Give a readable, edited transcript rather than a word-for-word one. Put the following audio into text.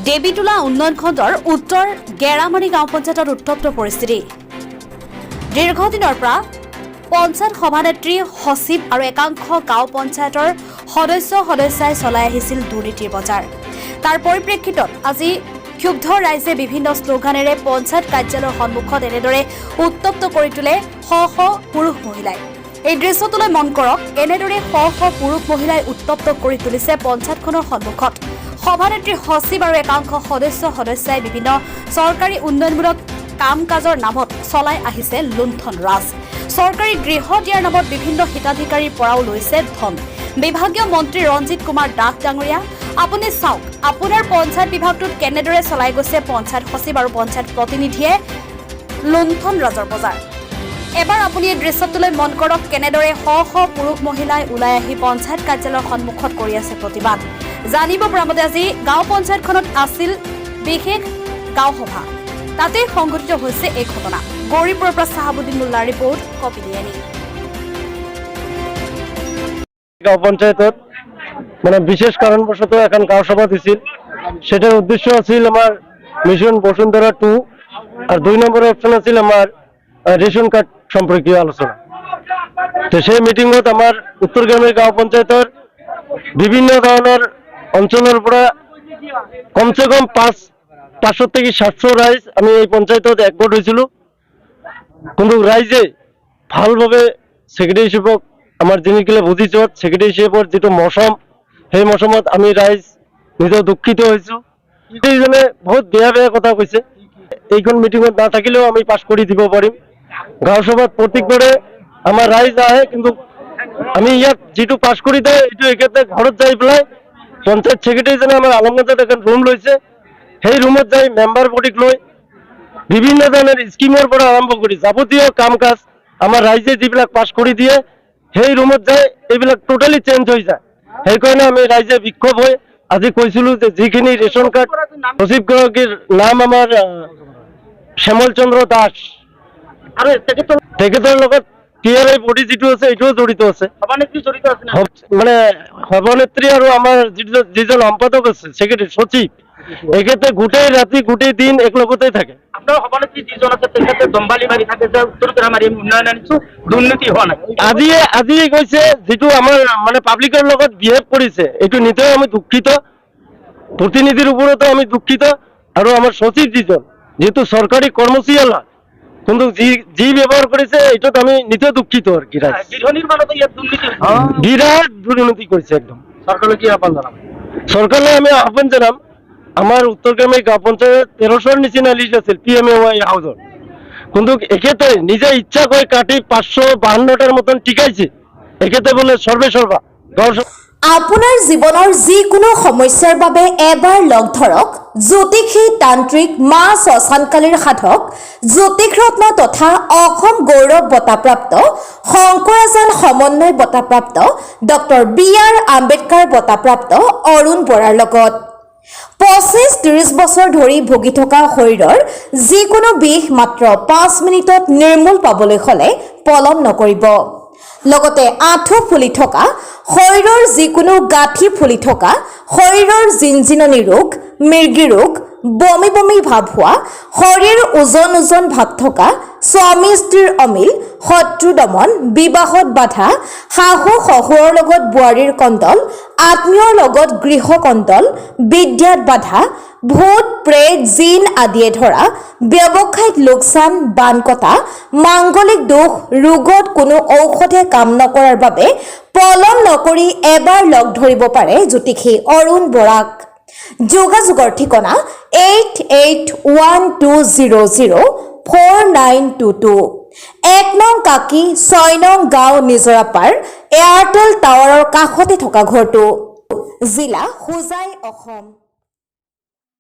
দেৱীতোলা উন্নয়ন খণ্ডৰ উত্তৰ গেৰামাৰী গাঁও পঞ্চায়তৰ উত্তপ্ত পৰিস্থিতি। দীৰ্ঘদিনৰ পৰা পঞ্চায়ত সভানেত্ৰী সচিব আৰু একাংশ গাঁও পঞ্চায়তৰ সদস্যই চলাই আহিছিল দুৰ্নীতিৰ বজাৰ। তাৰ পৰিপ্ৰেক্ষিতত আজি ক্ষুব্ধ ৰাইজে বিভিন্ন শ্লোগানেৰে পঞ্চায়ত কাৰ্যালয়ৰ সন্মুখত এনেদৰে উত্তপ্ত কৰি তোলে শ শ পুৰুষ মহিলাই। এই দৃশ্যটোলৈ মন কৰক, এনেদৰে শ শ পুৰুষ মহিলাই উত্তপ্ত কৰি তুলিছে পঞ্চায়তখনৰ সন্মুখত। সভানেত্ৰী সচিব আৰু একাংশ সদস্যই বিভিন্ন চৰকাৰী উন্নয়নমূলক কাম কাজৰ নামত চলাই আহিছে লুণ্ঠন ৰাজ। চৰকাৰী গৃহ দিয়াৰ নামত বিভিন্ন হিতাধিকাৰীৰ পৰাও লৈছে ধন। বিভাগীয় মন্ত্ৰী ৰঞ্জিত কুমাৰ দাস ডাঙৰীয়া, আপুনি চাওক আপোনাৰ পঞ্চায়ত বিভাগটোত কেনেদৰে চলাই গৈছে পঞ্চায়ত সচিব আৰু পঞ্চায়ত প্ৰতিনিধিয়ে লুণ্ঠন ৰাজৰ বজাৰ। এবাৰ আপুনি এই দৃশ্যটোলৈ মন কৰক, কেনেদৰে শ শ পুৰুষ মহিলাই ওলাই আহি পঞ্চায়ত কাৰ্যালয়ৰ সন্মুখত কৰি আছে প্ৰতিবাদ। জানিব পৰা মতে আজি গাঁও পঞ্চায়তখনত আছিল বিশেষ গাঁও সভা, তাতে সংঘটিত হৈছে এই ঘটনা। গৌৰীপুৰৰ পৰা চাহাবুদ্দিন মোল্লাৰ ৰিপৰ্ট, কপিলিয়ানী। গাঁও পঞ্চায়তত মানে বিশেষ কারণবশত এখন গাঁও সভা দিছিল। সেটার উদ্দেশ্য আছিল আমার মিশন বসুন্ধরা 2 আর 2 নম্বর অপশন আছিল আমার রেশন কার্ড সম্পর্কীয় আলোচনা। তো সেই মিটিংত আমার উত্তরগ্রামের গাঁও পঞ্চায়েতের বিভিন্ন ধরনের অঞ্চলের পৰা কমসে কম 500 থেকে 700 রাইজ আমি এই পঞ্চায়েতত একগোট হয়েছিল। কিন্তু রাইজে ভালভাবে সেক্রেটারি হিসেবক আমার জিনিসগুলো বুঝিছো, সেক্রেটারি হিসেবর যেটো মৌসুম সেই মৌসুমত আমি রাইজ নিজে দুঃখিত হয়েছো। এইজনে বহুত বেয়া কথা কৈছে। এইখন মিটিংত না থাকিলেও আমি পাস করে দিব পাৰিম। গাঁও সভাত প্রত্যেকবারে আমার রাইজ আহে, কিন্তু আমি ইয়াত যেটো পাস করে দেয় এইটো একেতে ঘৰত যাই পেলাই পঞ্চায়েত সেক্ৰেটাৰিজনে আমাৰ আলমগঞ্জত এখন ৰুম লৈছে। সেই ৰুমত যাই মেম্বাৰ বডিক লৈ বিভিন্ন ধৰনেৰ স্কিমৰ পৰা আৰম্ভ কৰি যাৱতীয় কাম কাজ আমাৰ ৰাইজে যিবিলাক পাস কৰে দিয়ে সেই ৰুমত যায় এইবিলাক টোটালি চেঞ্জ হৈ যায়। সেইকাৰণে আমি ৰাইজে বিক্ষোভ হৈ আজি কৈছিলো যে যিখিনি ৰেশন কাৰ্ড সচিবগৰাকীৰ নাম আমাৰ শ্যামল চন্দ্ৰ দাস আৰু তেখেতৰ লগত টিআৰআই বডি যিটো আছে এইটোও জড়িত আছে। মানে সভানেত্ৰী আৰু আমাৰ যিজন সম্পাদক আছে সেক্ৰেটাৰী সচিব, এখেতে গোটেই ৰাতি গোটেই দিন একলগতে থাকে। আপনার সভানেত্রী যিজন আছে তেখেতে দম্বালি মারি থাকে যে উত্তরগ্রাম আর উন্নয়ন আনিছো, দুর্নীতি হওয়া নাই। আজি কৈছে যেটো আমাৰ মানে পাব্লিকৰ লগত বিহেভ কৰিছে এইটো নিতেও আমি দুঃখিত, প্ৰতিনিধিৰ ওপৰতো আমি দুঃখিত। আৰু আমাৰ সচিব যিজন যেহেতু সরকারি কর্মচারী হয়, কিন্তু যি ব্যবহার করেছে এইটোত আমি নিতেও দুঃখিত। আর কি বিরাট দুর্নীতি করেছে একদম। সরকারকে কি আহ্বান জানাবো? সরকারে আমি আহ্বান জানাম, আমার উত্তরগ্রামে গাঁও পঞ্চায়েত 1300 নিচিনা লিস্ট আছিল PMAY হাউজৰ, কিন্তু এখেতে নিজে ইচ্ছা কৰে কাটি 552টাৰ মতন টিকাইছে। এখেতে বলে সৰ্বা আপোনাৰ জীৱনৰ যিকোনো সমস্যাৰ বাবে এবাৰ লগ ধৰক জ্যোতিষী তান্ত্ৰিক মা শশানকালীৰ সাধক জ্যোতিষ ৰত্ন তথা অসম গৌৰৱ বঁটাপ্ৰাপ্ত শংকৰাজান সমন্বয় বঁটাপ্ৰাপ্ত ডক্টৰ BR আম্বেদকাৰ বঁটাপ্ৰাপ্ত অৰুণ বৰাৰ লগত। 25-30 বছৰ ধৰি ভুগি থকা শৰীৰৰ যিকোনো বিষ মাত্ৰ 5 মিনিটত নিৰ্মূল পাবলৈ হলে পলম নকৰিব। লগতে আঁঠু ফুলি থকা, শৰীৰৰ যিকোনো গাঁঠি ফুলি থকা, শৰীৰৰ জিনজিননি ৰোগ, মৃগী ৰোগ, বমি বমি ভাৱ হোৱা, শৰীৰ ওজন ভাৱ থকা, স্বামী স্ত্ৰীৰ অমিল, শত্ৰু দমন, বিবাহত বাধা, শাহু শহুৰৰ লগত বোৱাৰীৰ কণ্ডল, আত্মীয়ৰ লগত গৃহ কণ্ডল, বিদ্যাত বাধা, ভূত প্ৰেত জিন আদিয়ে ধৰা ব্যৱসায়িক লোকচান, বান কটা, মাংগলিক দোষ, ৰোগত কোনো ঔষধে কাম নকৰাৰ বাবে পলম নকৰি এবাৰ লগ ধৰিব পাৰে জ্যোতিষী অৰুণ বৰাক। যোগাযোগৰ ঠিকনা 8812004922, 1 নং কাকি 6 নং গাঁও নিজৰাপাৰ এয়াৰটেল টাৱাৰৰ কাষতে থকা ঘৰটো, জিলা হোজাই, অসম।